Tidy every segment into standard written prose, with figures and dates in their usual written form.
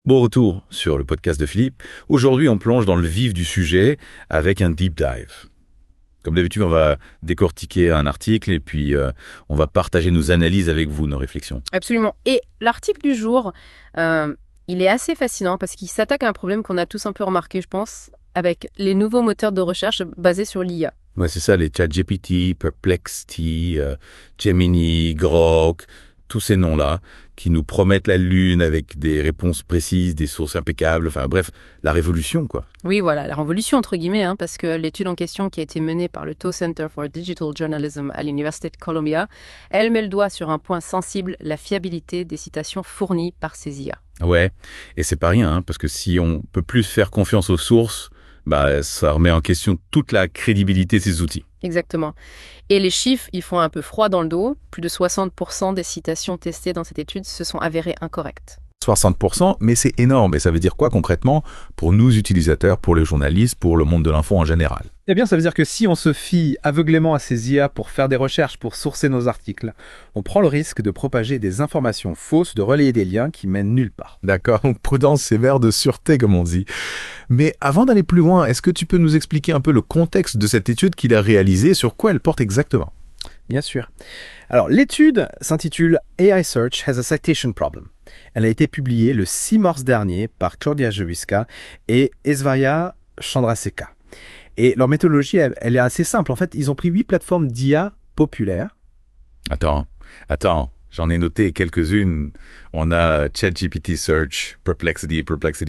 Bon retour sur le podcast de Philippe. Aujourd'hui, on plonge dans le vif du sujet avec un deep dive. Comme d'habitude, on va décortiquer un article et puis on va partager nos analyses avec vous, nos réflexions. Absolument. Et l'article du jour, il est assez fascinant parce qu'il s'attaque à un problème qu'on a tous un peu remarqué, je pense, avec les nouveaux moteurs de recherche basés sur l'IA. Ouais, c'est ça, les ChatGPT, Perplexity, Gemini, Grok, tous ces noms-là qui nous promettent la lune avec des réponses précises, des sources impeccables, enfin bref, la révolution, quoi. Oui, voilà, la révolution entre guillemets, parce que l'étude en question qui a été menée par le Tow Center for Digital Journalism à l'Université de Columbia, elle met le doigt sur un point sensible, la fiabilité des citations fournies par ces IA. Ouais, et c'est pas rien, parce que si on peut plus faire confiance aux sources, ça remet en question toute la crédibilité de ces outils. Exactement. Et les chiffres, ils font un peu froid dans le dos. Plus de 60% des citations testées dans cette étude se sont avérées incorrectes. 60%, mais c'est énorme. Et ça veut dire quoi concrètement pour nous utilisateurs, pour les journalistes, pour le monde de l'info en général? Eh bien, ça veut dire que si on se fie aveuglément à ces IA pour faire des recherches, pour sourcer nos articles, on prend le risque de propager des informations fausses, de relayer des liens qui mènent nulle part. D'accord, donc prudence sévère de sûreté, comme on dit. Mais avant d'aller plus loin, est-ce que tu peux nous expliquer un peu le contexte de cette étude qu'il a réalisée, sur quoi elle porte exactement? Bien sûr. Alors, l'étude s'intitule AI Search has a citation problem. Elle a été publiée le 6 mars dernier par Claudia Jowiska et Esvaya Chandrasekha. Et leur méthodologie, elle est assez simple. En fait, ils ont pris 8 plateformes d'IA populaires. Attends, j'en ai noté quelques-unes. On a ChatGPT Search, Perplexity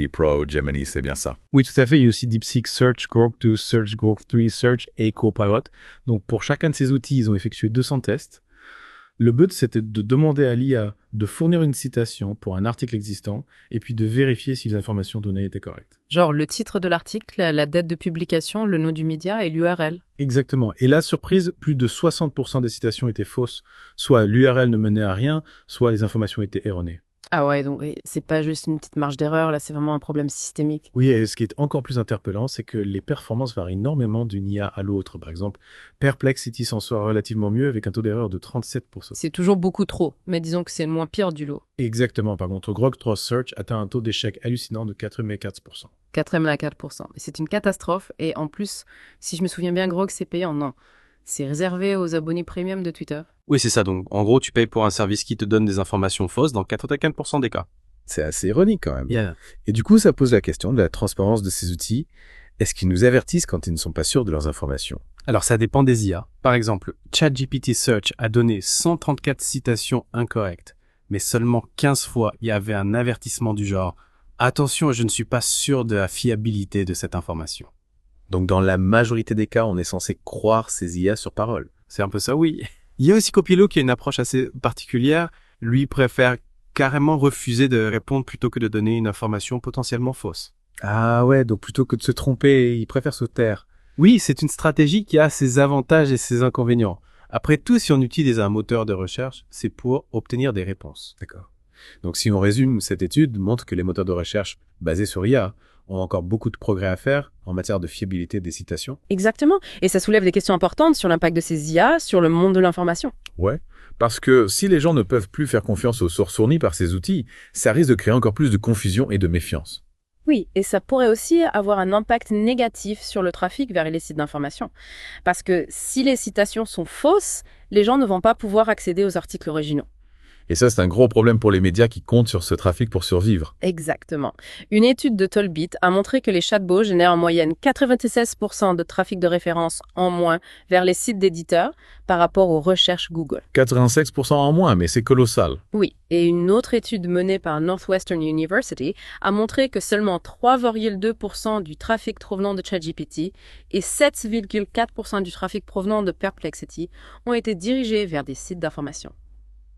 Pro, Gemini, c'est bien ça. Oui, tout à fait. Il y a aussi DeepSeek Search, Grok 2 Search, Grok 3 Search et Copilot. Donc, pour chacun de ces outils, ils ont effectué 200 tests. Le but, c'était de demander à l'IA de fournir une citation pour un article existant et puis de vérifier si les informations données étaient correctes. Genre le titre de l'article, la date de publication, le nom du média et l'URL. Exactement. Et là, surprise, plus de 60% des citations étaient fausses. Soit l'URL ne menait à rien, soit les informations étaient erronées. Ah ouais, donc c'est pas juste une petite marge d'erreur, là c'est vraiment un problème systémique. Oui, et ce qui est encore plus interpellant, c'est que les performances varient énormément d'une IA à l'autre. Par exemple, Perplexity s'en sort relativement mieux avec un taux d'erreur de 37%. C'est toujours beaucoup trop, mais disons que c'est le moins pire du lot. Exactement. Par contre, Grok 3 Search atteint un taux d'échec hallucinant de 84%. 4,4%. Mais c'est une catastrophe, et en plus, si je me souviens bien, Grok c'est payant, non. C'est réservé aux abonnés premium de Twitter. Oui, c'est ça. Donc, en gros, tu payes pour un service qui te donne des informations fausses dans 84% des cas. C'est assez ironique quand même. Yeah. Et du coup, ça pose la question de la transparence de ces outils. Est-ce qu'ils nous avertissent quand ils ne sont pas sûrs de leurs informations? Alors, ça dépend des IA. Par exemple, ChatGPT Search a donné 134 citations incorrectes, mais seulement 15 fois il y avait un avertissement du genre « Attention, je ne suis pas sûr de la fiabilité de cette information ». Donc dans la majorité des cas, on est censé croire ces IA sur parole. C'est un peu ça, oui. Il y a aussi Copilot qui a une approche assez particulière. Lui préfère carrément refuser de répondre plutôt que de donner une information potentiellement fausse. Ah ouais, donc plutôt que de se tromper, il préfère se taire. Oui, c'est une stratégie qui a ses avantages et ses inconvénients. Après tout, si on utilise un moteur de recherche, c'est pour obtenir des réponses. D'accord. Donc si on résume, cette étude montre que les moteurs de recherche basés sur IA ont encore beaucoup de progrès à faire en matière de fiabilité des citations. Exactement. Et ça soulève des questions importantes sur l'impact de ces IA sur le monde de l'information. Ouais, parce que si les gens ne peuvent plus faire confiance aux sources fournies par ces outils, ça risque de créer encore plus de confusion et de méfiance. Oui, et ça pourrait aussi avoir un impact négatif sur le trafic vers les sites d'information. Parce que si les citations sont fausses, les gens ne vont pas pouvoir accéder aux articles originaux. Et ça, c'est un gros problème pour les médias qui comptent sur ce trafic pour survivre. Exactement. Une étude de Tollbit a montré que les chatbots génèrent en moyenne 96% de trafic de référence en moins vers les sites d'éditeurs par rapport aux recherches Google. 86% en moins, mais c'est colossal. Oui, et une autre étude menée par Northwestern University a montré que seulement 3,2% du trafic provenant de ChatGPT et 7,4% du trafic provenant de Perplexity ont été dirigés vers des sites d'information.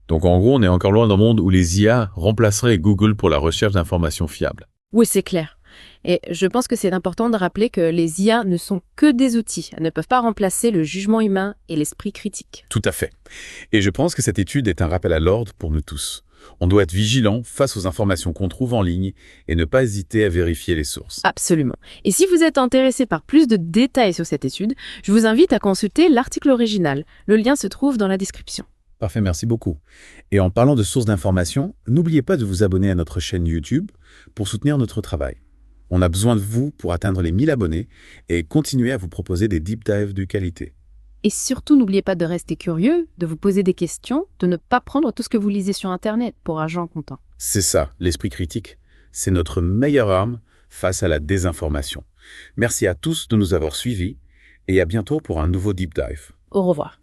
Donc en gros, on est encore loin d'un monde où les IA remplaceraient Google pour la recherche d'informations fiables. Oui, c'est clair. Et je pense que c'est important de rappeler que les IA ne sont que des outils. Elles ne peuvent pas remplacer le jugement humain et l'esprit critique. Tout à fait. Et je pense que cette étude est un rappel à l'ordre pour nous tous. On doit être vigilant face aux informations qu'on trouve en ligne et ne pas hésiter à vérifier les sources. Absolument. Et si vous êtes intéressé par plus de détails sur cette étude, je vous invite à consulter l'article original. Le lien se trouve dans la description. Parfait, merci beaucoup. Et en parlant de sources d'information, n'oubliez pas de vous abonner à notre chaîne YouTube pour soutenir notre travail. On a besoin de vous pour atteindre les 1000 abonnés et continuer à vous proposer des deep dives de qualité. Et surtout, n'oubliez pas de rester curieux, de vous poser des questions, de ne pas prendre tout ce que vous lisez sur Internet pour argent comptant. C'est ça, l'esprit critique. C'est notre meilleure arme face à la désinformation. Merci à tous de nous avoir suivis et à bientôt pour un nouveau deep dive. Au revoir.